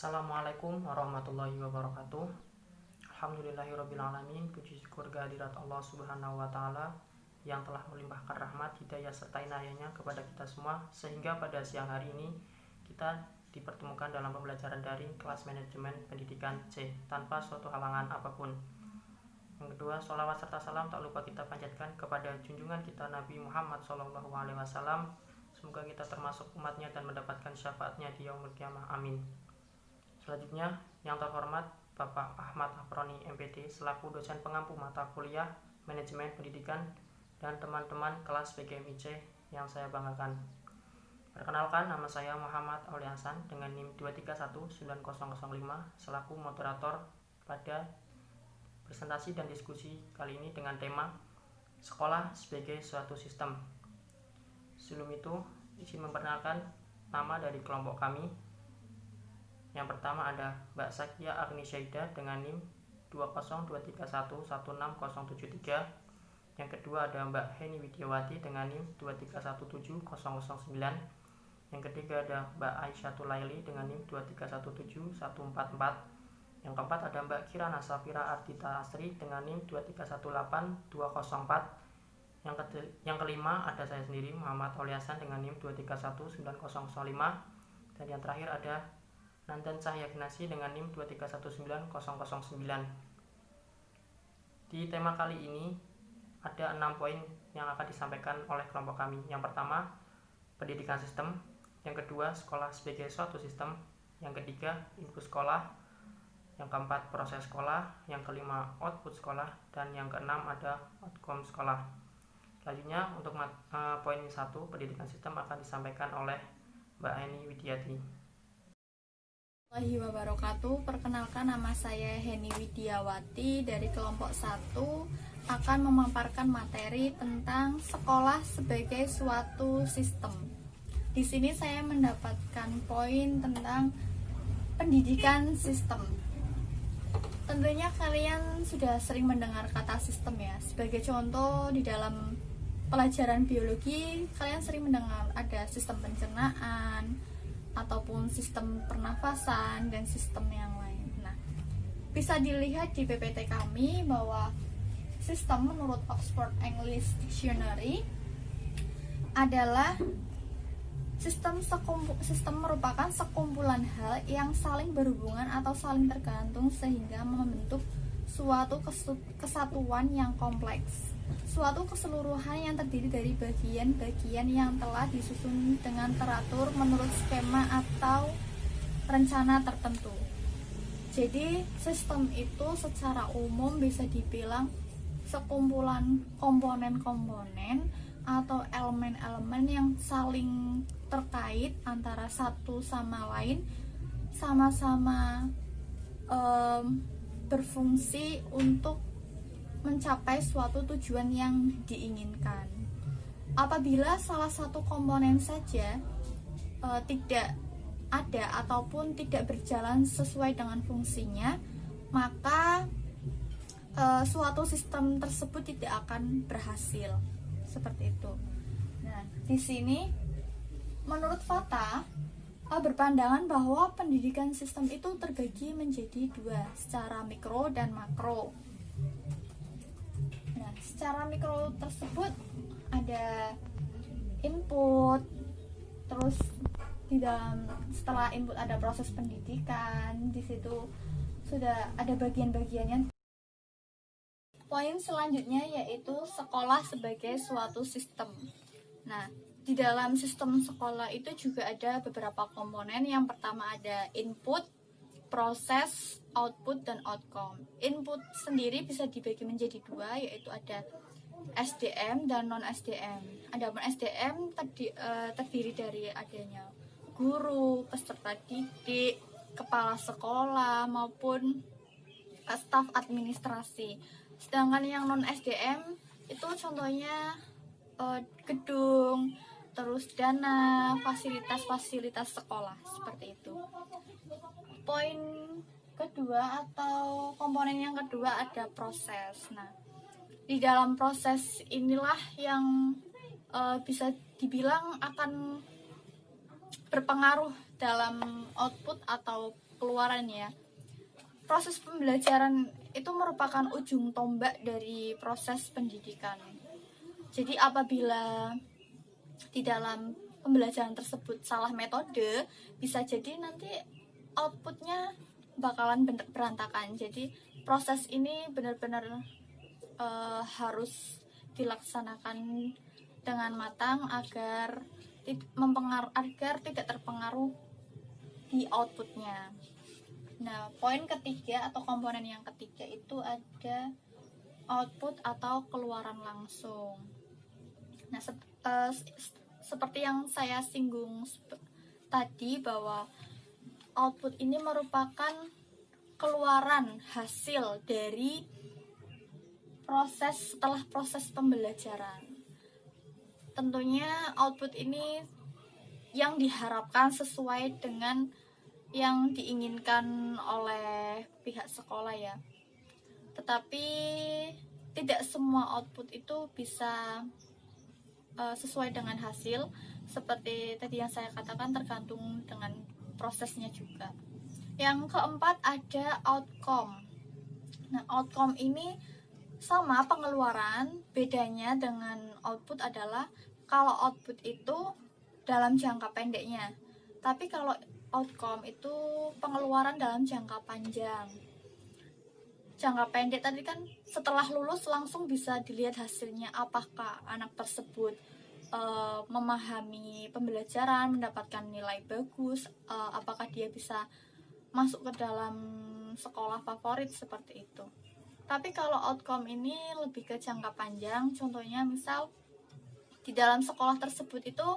Assalamualaikum warahmatullahi wabarakatuh. Alhamdulillahirrabbilalamin. Puji syukur kehadirat Allah subhanahu wa ta'ala yang telah melimpahkan rahmat, hidayah serta inayahnya kepada kita semua, sehingga pada siang hari ini kita dipertemukan dalam pembelajaran daring kelas manajemen pendidikan C tanpa suatu halangan apapun. Yang kedua, sholawat serta salam tak lupa kita panjatkan kepada junjungan kita Nabi Muhammad SAW. Semoga kita termasuk umatnya dan mendapatkan syafaatnya di yaumul qiyamah. Amin. Selanjutnya, yang terhormat Bapak Ahmad Aproni MPD selaku dosen pengampu mata kuliah manajemen pendidikan dan teman-teman kelas PGMIC yang saya banggakan. Perkenalkan, nama saya Muhammad Aulia Hasan dengan NIM 2319005 selaku moderator pada presentasi dan diskusi kali ini dengan tema sekolah sebagai suatu sistem. Sebelum itu, izin memperkenalkan nama dari kelompok kami. Yang pertama ada Mbak Sakia Agni Syaida dengan NIM 20231160773. Yang kedua ada Mbak Heni Widiawati dengan NIM 2317009. Yang ketiga ada Mbak Aisyatul Laili dengan NIM 2317144. Yang keempat ada Mbak Kirana Safira Ardita Asri dengan NIM 2318204. Yang kelima ada saya sendiri Muhammad Aulia Hasan dengan NIM 2319005. Dan yang terakhir ada Nandan Cahya Gnasi dengan NIM 2319009. Di tema kali ini ada 6 poin yang akan disampaikan oleh kelompok kami. Yang pertama, pendidikan sistem. Yang kedua, sekolah sebagai suatu sistem. Yang ketiga, input sekolah. Yang keempat, proses sekolah. Yang kelima, output sekolah. Dan yang keenam ada outcome sekolah. Selanjutnya, untuk poin 1, pendidikan sistem akan disampaikan oleh Mbak Heni Widiati. Wabarakatuh. Perkenalkan, nama saya Heni Widiawati dari kelompok 1 akan memaparkan materi tentang sekolah sebagai suatu sistem. Di sini saya mendapatkan poin tentang pendidikan sistem. Tentunya kalian sudah sering mendengar kata sistem ya. Sebagai contoh, di dalam pelajaran biologi kalian sering mendengar ada sistem pencernaan ataupun sistem pernafasan dan sistem yang lain. Nah, bisa dilihat di PPT kami bahwa sistem menurut Oxford English Dictionary adalah sistem merupakan sekumpulan hal yang saling berhubungan atau saling tergantung sehingga membentuk suatu kesatuan yang kompleks. Suatu keseluruhan yang terdiri dari bagian-bagian yang telah disusun dengan teratur menurut skema atau rencana tertentu. Jadi, sistem itu secara umum bisa dibilang sekumpulan komponen-komponen atau elemen-elemen yang saling terkait antara satu sama lain, sama-sama berfungsi untuk mencapai suatu tujuan yang diinginkan. Apabila salah satu komponen saja tidak ada ataupun tidak berjalan sesuai dengan fungsinya, maka suatu sistem tersebut tidak akan berhasil. Seperti itu. Nah, di sini menurut Fata berpandangan bahwa pendidikan sistem itu terbagi menjadi dua, secara mikro dan makro. Nah, secara mikro tersebut ada input, terus setelah input ada proses pendidikan, di situ sudah ada bagian-bagiannya. Poin selanjutnya yaitu sekolah sebagai suatu sistem. Nah, di dalam sistem sekolah itu juga ada beberapa komponen. Yang pertama ada input, proses, output, dan outcome. Input sendiri bisa dibagi menjadi dua, yaitu ada SDM dan non-SDM. Adapun SDM terdiri dari adanya guru, peserta didik, kepala sekolah, maupun staf administrasi. Sedangkan yang non-SDM itu contohnya gedung, terus dana, fasilitas-fasilitas sekolah, seperti itu. Poin kedua atau komponen yang kedua ada proses. Nah, di dalam proses inilah yang bisa dibilang akan berpengaruh dalam output atau keluarannya, proses pembelajaran itu merupakan ujung tombak dari proses pendidikan. Jadi apabila di dalam pembelajaran tersebut salah metode, bisa jadi nanti outputnya bakalan berantakan. Jadi proses ini benar-benar harus dilaksanakan dengan matang agar tidak terpengaruh di outputnya. Nah, poin ketiga atau komponen yang ketiga itu ada output atau keluaran langsung. Nah, seperti yang saya singgung tadi, bahwa output ini merupakan keluaran hasil dari setelah proses pembelajaran. Tentunya output ini yang diharapkan sesuai dengan yang diinginkan oleh pihak sekolah ya. Tetapi tidak semua output itu bisa sesuai dengan hasil. Seperti tadi yang saya katakan, tergantung dengan prosesnya juga. Yang keempat ada outcome. Nah, outcome ini sama pengeluaran, bedanya dengan output adalah kalau output itu dalam jangka pendeknya, tapi kalau outcome itu pengeluaran dalam jangka panjang. Jangka pendek tadi kan setelah lulus langsung bisa dilihat hasilnya, apakah anak tersebut memahami pembelajaran, mendapatkan nilai bagus, apakah dia bisa masuk ke dalam sekolah favorit, seperti itu. Tapi kalau outcome ini lebih ke jangka panjang. Contohnya misal di dalam sekolah tersebut itu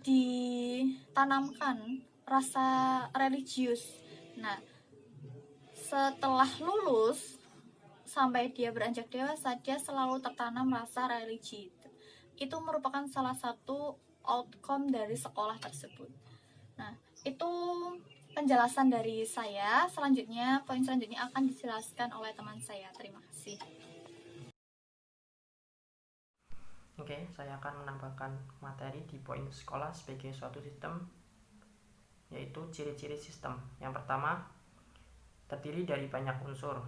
ditanamkan rasa religius. Nah, setelah lulus sampai dia beranjak dewasa, dia selalu tertanam rasa religi. Itu merupakan salah satu outcome dari sekolah tersebut. Nah, itu penjelasan dari saya. Selanjutnya, poin selanjutnya akan dijelaskan oleh teman saya. Terima kasih. Oke, saya akan menambahkan materi di poin sekolah sebagai suatu sistem, yaitu ciri-ciri sistem. Yang pertama, terdiri dari banyak unsur.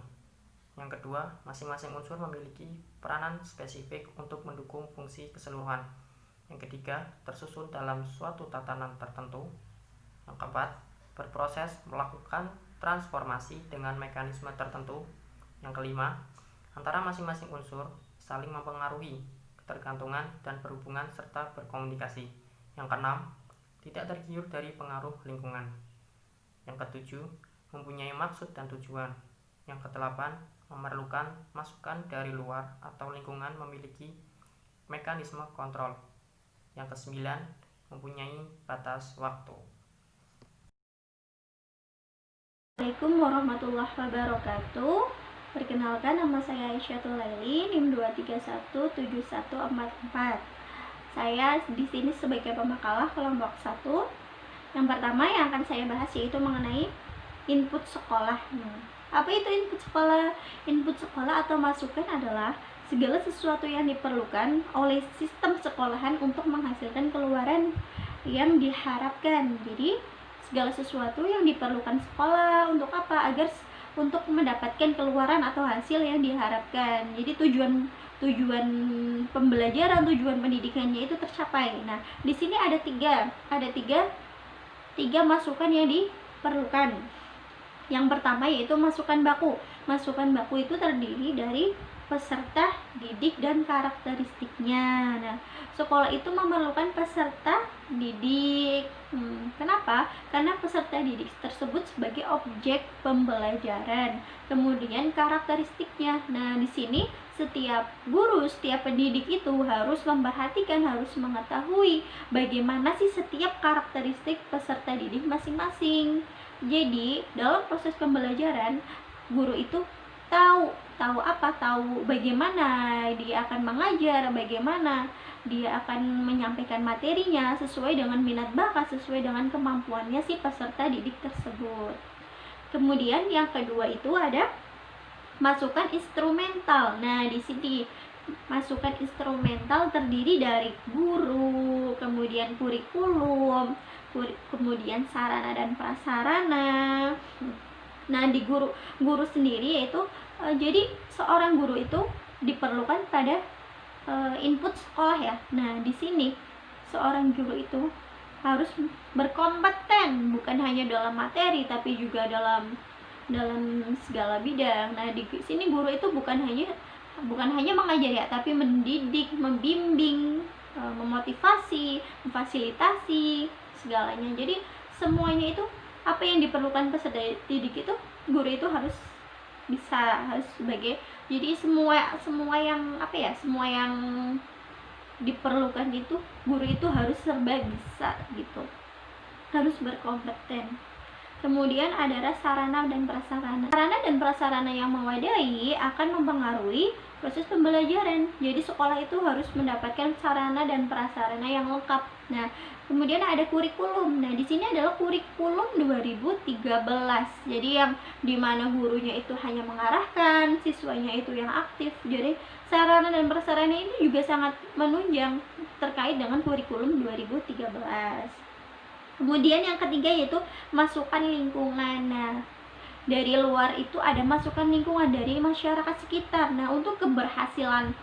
Yang kedua, masing-masing unsur memiliki peranan spesifik untuk mendukung fungsi keseluruhan. Yang ketiga, tersusun dalam suatu tatanan tertentu. Yang keempat, berproses melakukan transformasi dengan mekanisme tertentu. Yang kelima, antara masing-masing unsur saling mempengaruhi, ketergantungan dan berhubungan serta berkomunikasi. Yang keenam, tidak tergiur dari pengaruh lingkungan. Yang ketujuh, mempunyai maksud dan tujuan. Yang kedelapan, memerlukan masukan dari luar atau lingkungan, memiliki mekanisme kontrol. Yang kesembilan, mempunyai batas waktu. Assalamualaikum warahmatullahi wabarakatuh. Perkenalkan, nama saya Aisyatul Laili, NIM 2317144. Saya di sini sebagai pemakalah kelompok 1. Yang pertama yang akan saya bahas yaitu mengenai input sekolah. Apa itu input sekolah? Input sekolah atau masukan adalah segala sesuatu yang diperlukan oleh sistem sekolahan untuk menghasilkan keluaran yang diharapkan. Jadi segala sesuatu yang diperlukan sekolah untuk apa? Agar untuk mendapatkan keluaran atau hasil yang diharapkan. Jadi tujuan pembelajaran, tujuan pendidikannya itu tercapai. Nah, di sini ada tiga masukan yang diperlukan. Yang pertama yaitu masukan baku. Masukan baku itu terdiri dari peserta didik dan karakteristiknya. Nah, sekolah itu memerlukan peserta didik. Kenapa? Karena peserta didik tersebut sebagai objek pembelajaran. Kemudian karakteristiknya. Nah, di sini setiap guru, setiap pendidik itu harus memperhatikan, harus mengetahui bagaimana sih setiap karakteristik peserta didik masing-masing. Jadi, dalam proses pembelajaran, guru itu tahu bagaimana dia akan mengajar, bagaimana dia akan menyampaikan materinya sesuai dengan minat bakat, sesuai dengan kemampuannya si peserta didik tersebut. Kemudian yang kedua itu ada masukan instrumental. Nah, di sini masukan instrumental terdiri dari guru, kemudian kurikulum, kemudian sarana dan prasarana. Nah, di guru sendiri yaitu jadi seorang guru itu diperlukan pada input sekolah ya. Nah, di sini seorang guru itu harus berkompeten bukan hanya dalam materi tapi juga dalam segala bidang. Nah, di sini guru itu bukan hanya mengajar ya, tapi mendidik, membimbing, memotivasi, memfasilitasi segalanya. Jadi semuanya itu apa yang diperlukan peserta didik itu guru itu harus sebagai, jadi semua yang diperlukan itu guru itu harus serba bisa gitu, harus berkompeten. Kemudian ada sarana dan prasarana. Sarana dan prasarana yang memadai akan mempengaruhi proses pembelajaran. Jadi sekolah itu harus mendapatkan sarana dan prasarana yang lengkap. Nah, kemudian ada kurikulum. Nah, di sini adalah kurikulum 2013. Jadi yang dimana gurunya itu hanya mengarahkan, siswanya itu yang aktif. Jadi sarana dan prasarana ini juga sangat menunjang terkait dengan kurikulum 2013. Kemudian yang ketiga yaitu masukan lingkungan. Nah, dari luar itu ada masukan lingkungan dari masyarakat sekitar. Nah, untuk keberhasilan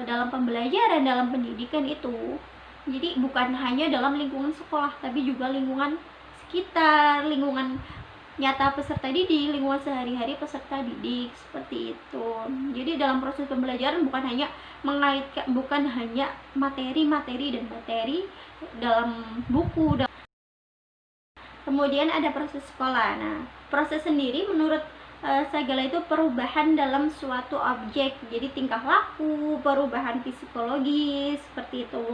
dalam pembelajaran, dalam pendidikan itu, jadi bukan hanya dalam lingkungan sekolah, tapi juga lingkungan sekitar, lingkungan nyata peserta didik, lingkungan sehari-hari peserta didik, seperti itu. Jadi dalam proses pembelajaran bukan hanya materi dalam buku. Kemudian ada proses sekolah. Nah, proses sendiri menurut Sagala itu perubahan dalam suatu objek, jadi tingkah laku, perubahan psikologis, seperti itu.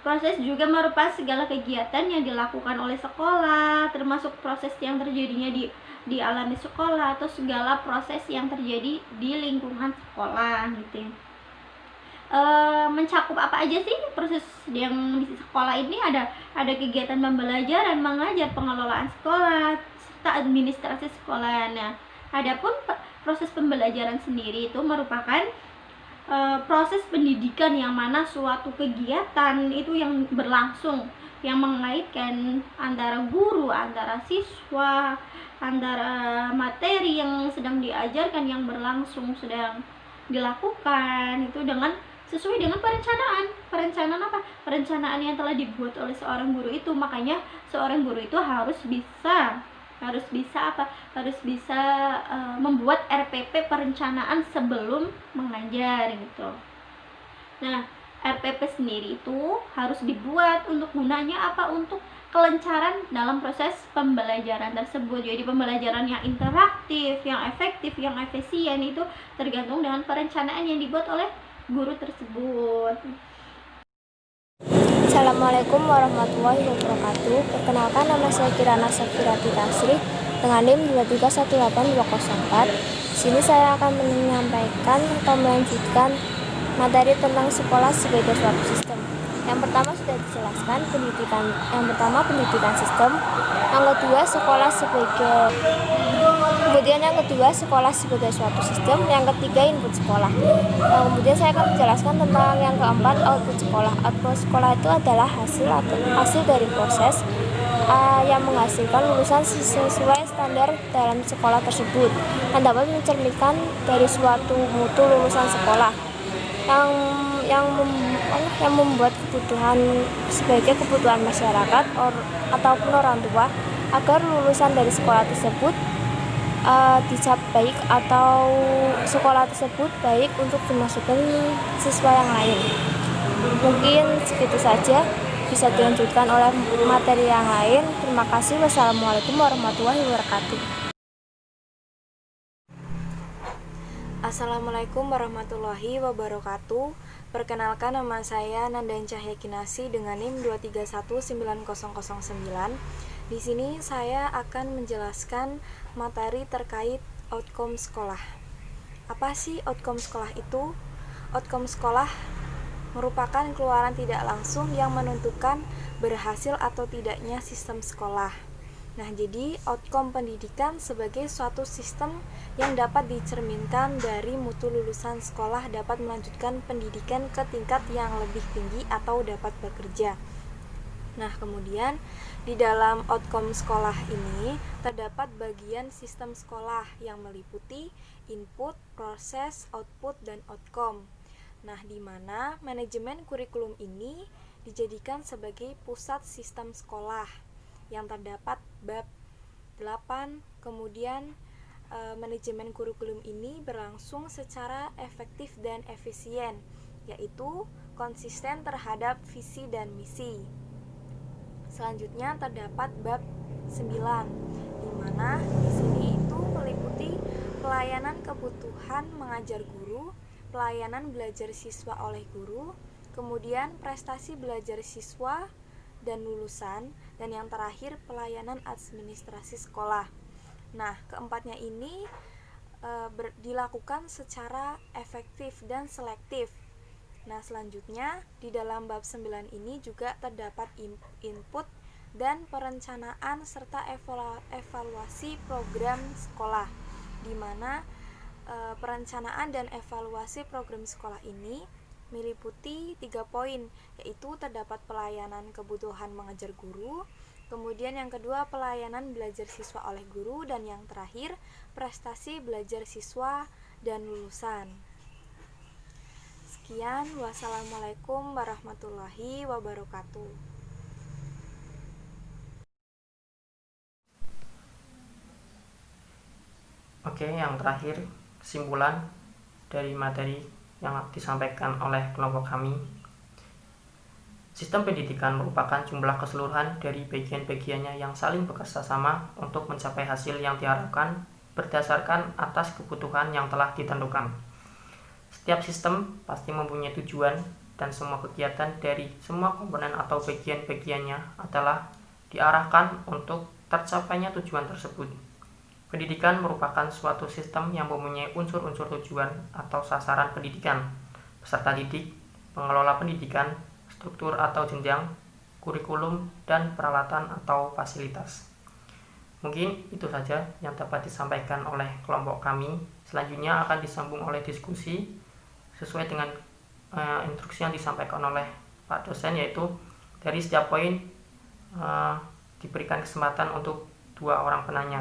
Proses juga merupakan segala kegiatan yang dilakukan oleh sekolah, termasuk proses yang terjadinya di alami sekolah atau segala proses yang terjadi di lingkungan sekolah gitu ya. Mencakup apa aja sih proses yang di sekolah ini? Ada kegiatan pembelajaran, mengajar, pengelolaan sekolah, serta administrasi sekolah. Nah, adapun proses pembelajaran sendiri itu merupakan proses pendidikan yang mana suatu kegiatan itu yang berlangsung, yang mengaitkan antara guru, antara siswa, antara materi yang sedang diajarkan yang berlangsung sedang dilakukan itu sesuai dengan perencanaan yang telah dibuat oleh seorang guru itu. Makanya seorang guru itu harus bisa membuat RPP perencanaan sebelum mengajar gitu. Nah, RPP sendiri itu harus dibuat untuk gunanya apa? Untuk kelancaran dalam proses pembelajaran tersebut. Jadi pembelajaran yang interaktif, yang efektif, yang efisien itu tergantung dengan perencanaan yang dibuat oleh guru tersebut. Assalamualaikum warahmatullahi wabarakatuh. Perkenalkan, nama saya Kirana Safirati Tasri dengan NIM 2318204. Di sini saya akan menyampaikan atau melanjutkan materi tentang sekolah sebagai suatu sistem. Yang pertama sudah dijelaskan pendidikan sistem. Yang kedua sekolah sebagai suatu sistem. Yang ketiga input sekolah. Kemudian saya akan menjelaskan tentang yang keempat, output sekolah. Output sekolah itu adalah hasil dari proses yang menghasilkan lulusan sesuai standar dalam sekolah tersebut dan dapat mencerminkan dari suatu mutu lulusan sekolah yang membuat kebutuhan sebagai kebutuhan masyarakat ataupun orang tua agar lulusan dari sekolah tersebut dicap baik atau sekolah tersebut baik untuk dimasukkan siswa yang lain. Mungkin segitu saja, bisa dilanjutkan oleh materi yang lain. Terima kasih. Wassalamualaikum warahmatullahi wabarakatuh. Assalamualaikum warahmatullahi wabarakatuh. Perkenalkan, nama saya Nandan Cahya Kinasi dengan NIM 2319009. Di sini saya akan menjelaskan materi terkait outcome sekolah. Apa sih outcome sekolah itu? Outcome sekolah merupakan keluaran tidak langsung yang menentukan berhasil atau tidaknya sistem sekolah. Nah, jadi outcome pendidikan sebagai suatu sistem yang dapat dicerminkan dari mutu lulusan sekolah dapat melanjutkan pendidikan ke tingkat yang lebih tinggi atau dapat bekerja. Nah, kemudian di dalam outcome sekolah ini terdapat bagian sistem sekolah yang meliputi input, proses, output, dan outcome. Nah, di mana manajemen kurikulum ini dijadikan sebagai pusat sistem sekolah yang terdapat bab 8. Kemudian manajemen kurikulum ini berlangsung secara efektif dan efisien, yaitu konsisten terhadap visi dan misi. Selanjutnya terdapat bab 9, di mana di sini itu meliputi pelayanan kebutuhan mengajar guru, pelayanan belajar siswa oleh guru, kemudian prestasi belajar siswa dan lulusan, dan yang terakhir pelayanan administrasi sekolah. Nah, keempatnya ini dilakukan secara efektif dan selektif. Nah, selanjutnya di dalam bab 9 ini juga terdapat input dan perencanaan serta evaluasi program sekolah, di mana perencanaan dan evaluasi program sekolah ini meliputi 3 poin, yaitu terdapat pelayanan kebutuhan mengajar guru, kemudian yang kedua pelayanan belajar siswa oleh guru, dan yang terakhir prestasi belajar siswa dan lulusan. Sekian, wassalamualaikum warahmatullahi wabarakatuh. Oke, yang terakhir kesimpulan dari materi yang disampaikan oleh kelompok kami. Sistem pendidikan merupakan jumlah keseluruhan dari bagian-bagiannya yang saling bekerja sama untuk mencapai hasil yang diharapkan berdasarkan atas kebutuhan yang telah ditentukan. Setiap sistem pasti mempunyai tujuan, dan semua kegiatan dari semua komponen atau bagian-bagiannya adalah diarahkan untuk tercapainya tujuan tersebut. Pendidikan merupakan suatu sistem yang mempunyai unsur-unsur tujuan atau sasaran pendidikan, peserta didik, pengelola pendidikan, struktur atau jenjang, kurikulum, dan peralatan atau fasilitas. Mungkin itu saja yang dapat disampaikan oleh kelompok kami. Selanjutnya akan disambung oleh diskusi sesuai dengan instruksi yang disampaikan oleh Pak dosen, yaitu dari setiap poin diberikan kesempatan untuk 2 orang penanya.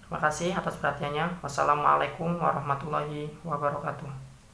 Terima kasih atas perhatiannya. Wassalamualaikum warahmatullahi wabarakatuh.